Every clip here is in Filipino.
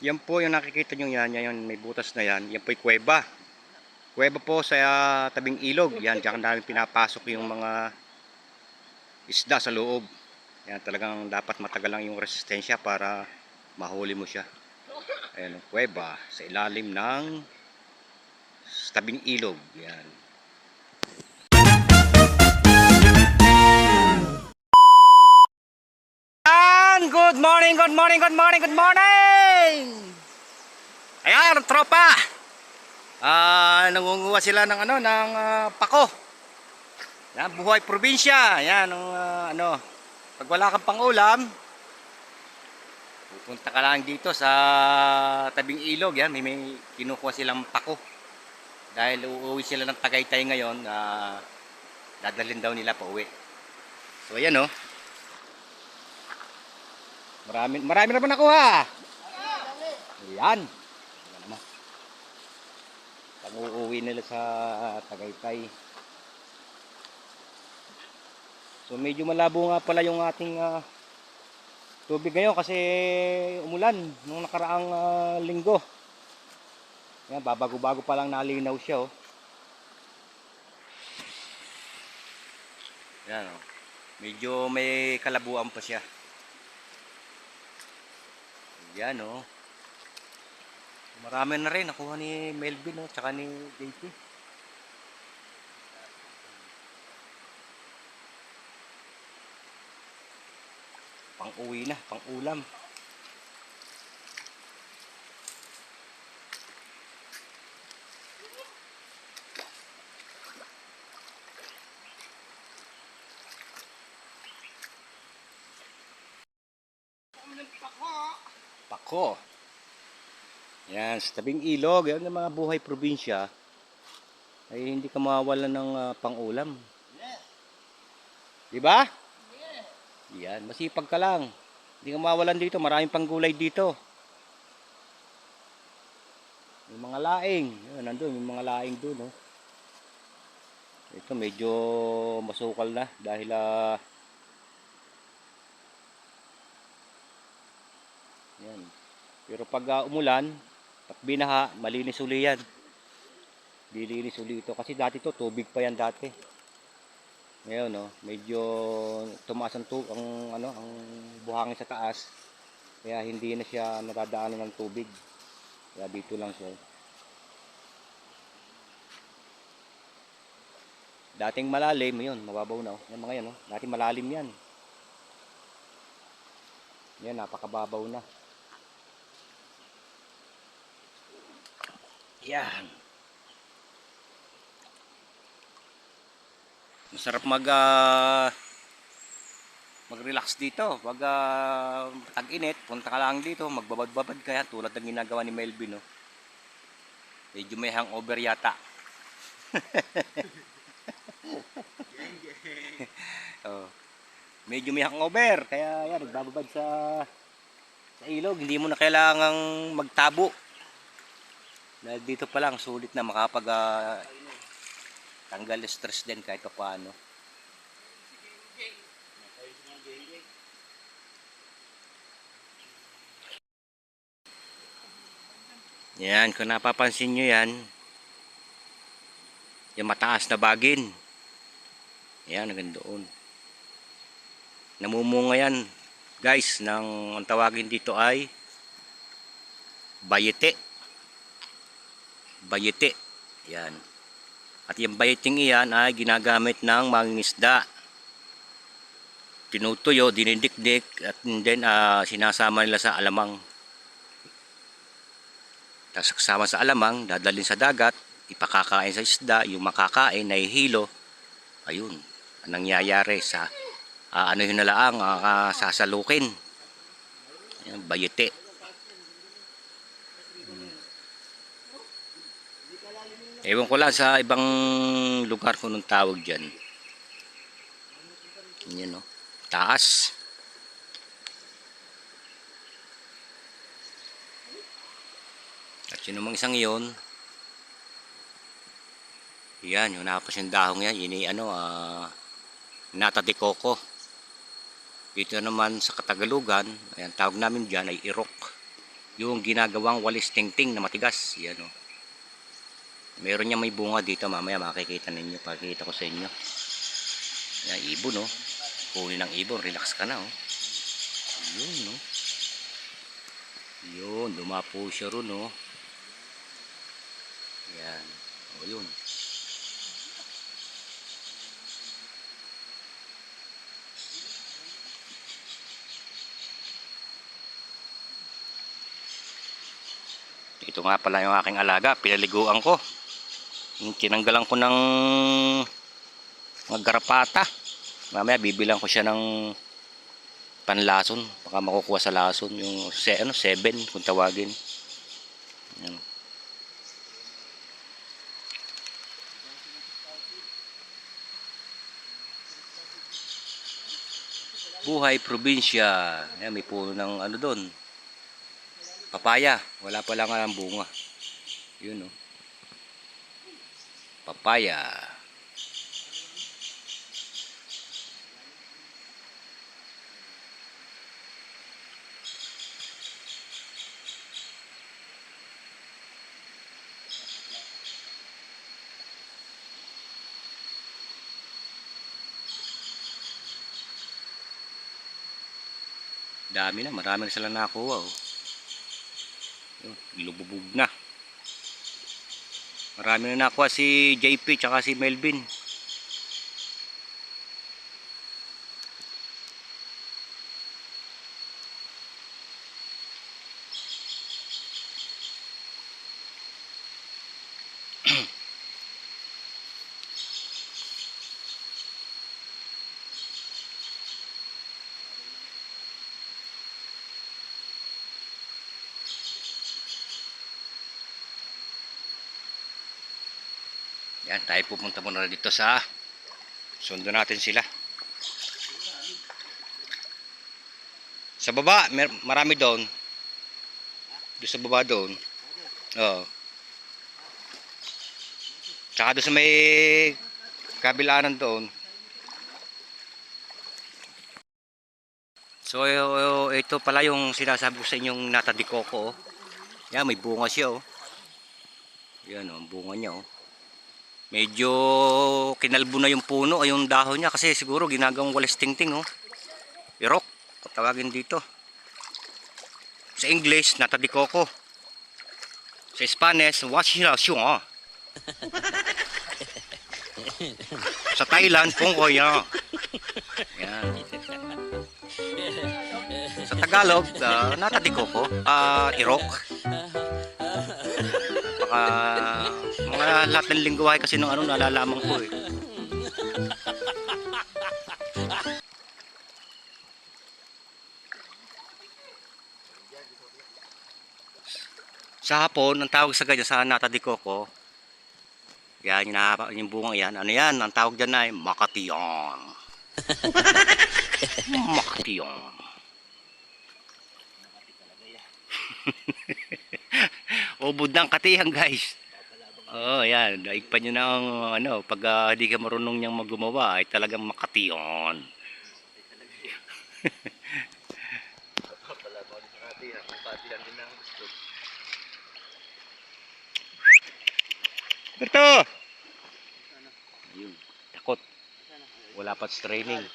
Yan po yung nakikita nyo yan, yan may butas na yan. Yan po yung kuweba. Kuweba po sa tabing ilog. Yan, diyan namin pinapasok yung mga isda sa loob. Yan, talagang dapat matagal lang yung resistensya para mahuli mo siya. Ayan, ang kuweba sa ilalim ng tabing ilog. Yan. Good morning, good morning, good morning, good morning! Ayan, tropa! Nangunguha sila ng pako. Yan, buhay probinsya. Yan, pag wala kang pangulam, pupunta ka lang dito sa tabing ilog. Yan, may kinukuha silang pako. Dahil uuwi sila ng Tagaytay ngayon, dadalhin daw nila pa uwi. So, ayan oh. Marami na ba nakuha? Ayan. Ayan naman. Pag uuwi nila sa Tagaytay. So medyo malabo nga pala yung ating tubig ngayon kasi umulan nung nakaraang linggo. Yan, babago-bago pa lang nalinaw siya oh. Yan oh. Medyo may kalabuan pa siya. Yan oh. Marami na rin nakuha ni Melvin oh, tsaka ni JP. Pang-uwi na, pang-ulam. Pako. Yan, sa tabing ilog, yan ang mga buhay probinsya ay hindi ka mawawalan ng pang-ulam. Di ba? Yan, masipag ka lang. Hindi ka mawawalan dito, maraming panggulay dito. Yung mga laing, yun, nandun, yung mga laing doon, oh. Ito medyo masukal na dahil yan. Pero pag umulan, at binaha, malinis uli yan. Dilinis uli ito kasi dati to tubig pa yan dati. Ngayon no, medyo tumaas ang ang buhangin sa taas. Kaya hindi na siya nadadaanan ng tubig. Kaya dito lang siya. Dating malalim, yun, mababaw na oh. Yan mga yan oh. Dating malalim yan. Yan, napakababaw na. Yan. Masarap mag-relax dito. Pag tag-init, punta ka lang dito, magbabad-babad ka yan, tulad ng ginagawa ni Melvin, no. Medyo may hangover yata. Oh. Medyo may hangover, kaya yan, nagbababad sa ilog. Hindi mo na kailangang magtabo. Dahil dito pa lang, sulit na makapag tanggal stress din kahit paano. Yan, kung napapansin nyo yan, yung mataas na bagin. Yan, hanggang doon. Namumunga yan, guys, ang tawagin dito ay bayete. Bayete. Yan. At yung bayeting iyan ay ginagamit ng mangingisda. Tinutuyo, dinidikdik, at then sinasama nila sa alamang. Tapos kasama sa alamang, dadalhin sa dagat, ipakakain sa isda, yung makakain, nahihilo. Ayun, ang nangyayari sa ano yun na lang, sasalukin. Ayan, bayete. Ewan ko lang sa ibang lugar kung anong tawag dyan. Yan no, taas. At yun namang isang yun, yan, yung napasin dahong yan, yun nata de coco. Dito naman sa Katagalugan, ayan, tawag namin dyan ay irok. Yung ginagawang walis tingting na matigas. Yan o. Meron niya may bunga dito. Mamaya makikita ninyo. Pakikita ko sa inyo. Yan, ibon o. Kunin ng ibon. Relax ka na o. Yun o. Yun. Dumapo siya ron o. Yan. O yun. Ito nga pala yung aking alaga. Pinaliguan ko. Tinanggalan ko ng mga garapata. Mamaya bibilang ko siya ng panlason. Baka makukuha sa lason. Yung 7 kung tawagin. Yan. Buhay probinsya. Yan, may puno ng ano doon. Papaya. Wala pa lang ang bunga. Yun o. Papaya. Dami na. Marami na sila nakuha o. Lububog na. Marami na nakuha si JP tsaka si Melvin. Yan, tayo pupunta muna dito sa sundo natin sila. Sa baba, marami doon. Doon sa baba doon. Oo. Tsaka doon sa may kabilanan doon. So, ito pala yung sinasabi ko sa inyong nata de coco. Yan, may bunga siya oh. Yan oh, ang bunga niya oh. Medyo kinalbo na yung puno ay yung dahon niya kasi siguro ginagawang walis tingting oh. Irok, tawagin dito. Sa English, nata de coco. Sa Spanish, washirasyon ah. Sa Thailand, pongkoya. Yan. Sa Tagalog, nata de coco, irok. Baka mga lahat ng lingwahe kasi nung ano nalalaman ko eh. Sa hapon, ang tawag sa ganyan sa nata de coco, yan yung bungang yan. Ano yan? Ang tawag dyan ay makatiyon. Makatiyon. Ubod ng katihan guys. Oh, yan. Daig pa nyo na ang ano, pag di ka marunong niyang maggumawa ay talagang makatiyon. Berto! Ayun, takot. Wala pa training.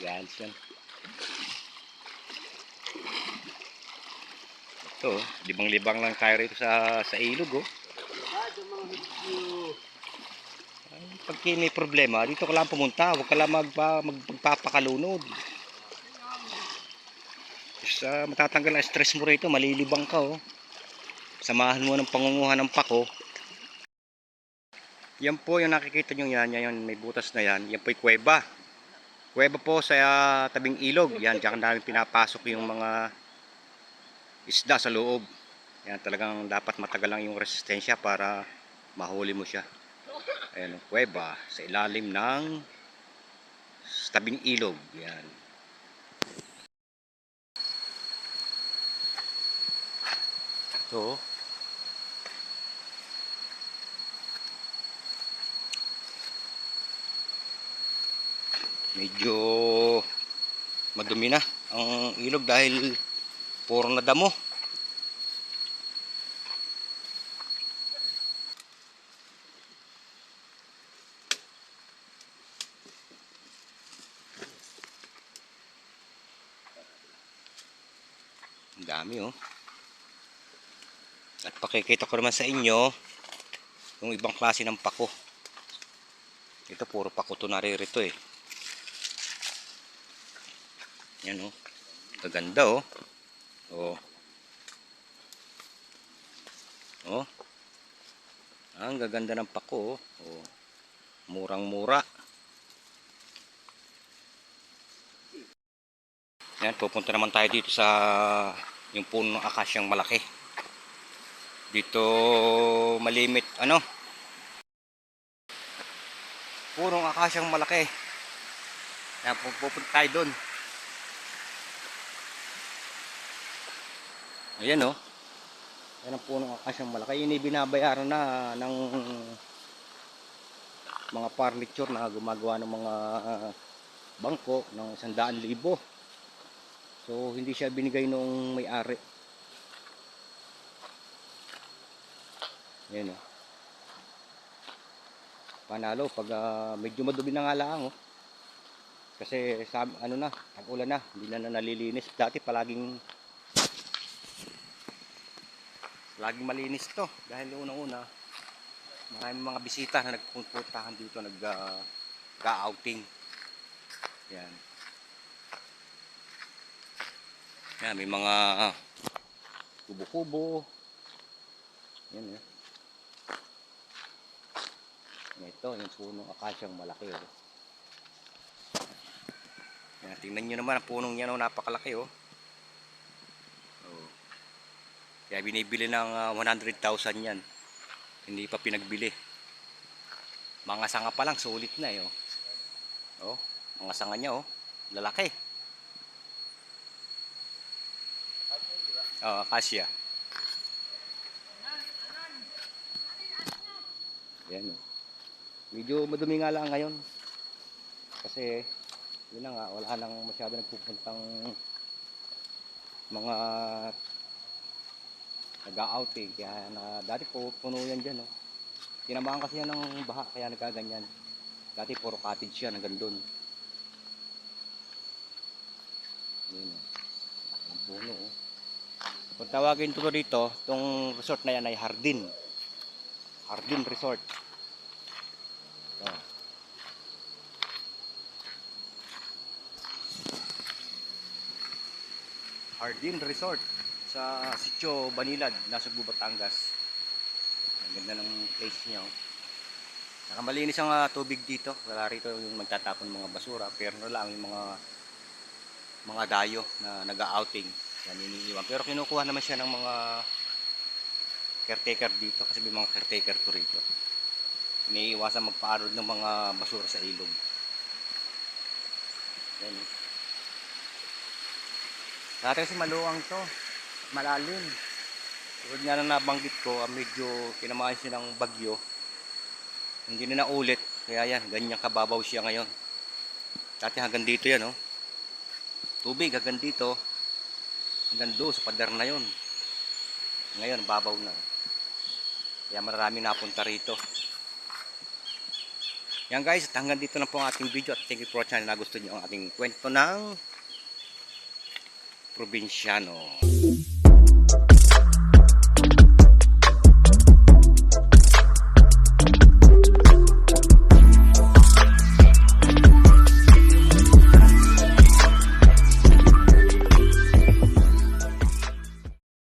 Yan, yan. Ito, libang-libang lang tayo rito sa ilog oh. Ay, pag may problema, dito ka lang pumunta. Huwag ka lang magpapakalunod. Matatanggal ang stress mo rito, malilibang ka oh. Samahan mo ng pangunguha ng pako. Yan po yung nakikita nyo yan, yan may butas na yan. Yan po yung kuweba. Kuweba po sa tabing ilog. Yan, diyan namin pinapasok yung mga isda sa loob. Yan, talagang dapat matagal lang yung resistensya para mahuli mo siya. Ayan, kuweba sa ilalim ng tabing ilog. Yan. Ito. Medyo madumi na ang ilog dahil puro na damo. Dami oh. At pakikita ko naman sa inyo yung ibang klase ng pako. Ito puro pako to naririto eh. Yan oh. Kaganda oh. Oh. Oh. Ang gaganda ng pako oh. Oh. Murang-mura. Yan, pupunta naman tayo dito sa yung puno ng akasyang malaki. Dito malimit ano? Punong akasyang malaki. Yan, pupunta tayo doon. Ayan oh. Yan ang punong akasyang malaki. Yun ay binabayaran na ng mga furniture na gumagawa ng mga bangko ng 100,000. So hindi siya binigay nung may-ari. Ayan oh. Panalo pag medyo madumi na nga lang oh. Kasi ano na, tag-ulan na, hindi na nalilinis. Dati palaging malinis to dahil unang-una maraming mga bisita na nagpupuntahan dito, nag-outing. Yan. Yan, may mga kubo-kubo. Yan eh. Ito, yung punong akasyang malaki oh. Yan, tingnan nyo naman ang punong yan oh, napakalaki oh. Oh. Kaya binibili ng 100,000 yan. Hindi pa pinagbili. Mga sanga pa lang sulit na eh oh. Oh, mga sanga niya oh, lalaki. Oh, akasya. Yan oh. Medyo madumi nga lang ngayon. Kasi yun na nga, wala nang masyado nagpupuntang mga nag-outing. Kaya dati po puno yan dyan. Oh. Tinamaan kasi yan ng baha kaya nagkaganyan. Dati puro cottage yan hanggang doon. Yun oh. Ang puno oh. Kung tawagin ito dito, itong resort na yan ay Hardin. Hardin Resort. Oh. Hardin Resort sa Sitio Banilad, Nasugbu, Batangas. Ang ganda ng place niya oh. Saka malinis ang tubig dito. Wala rito yung magtatapon mga basura, pero lang yung mga dayo na nag-outing. Yan iniiwan. Pero kinukuha naman siya ng mga caretaker dito kasi may mga caretaker to rito. Iniiwasan magpaarod ng mga basura sa ilog. Yan eh. Dati kasi maluwang to, malalim. Tulad nga na nabanggit ko, medyo tinamaan siya ng bagyo. Hindi na naulit, kaya yan, ganyan kababaw siya ngayon. Dati hanggang dito yan oh. Tubig hanggang dito, hanggang doon sa pader na yun. Ngayon, babaw na. Kaya maraming napunta rito. Yan guys, hanggang dito na po ang ating video at thank you for watching. Na gusto niyo ang ating kwento ng probinsyano.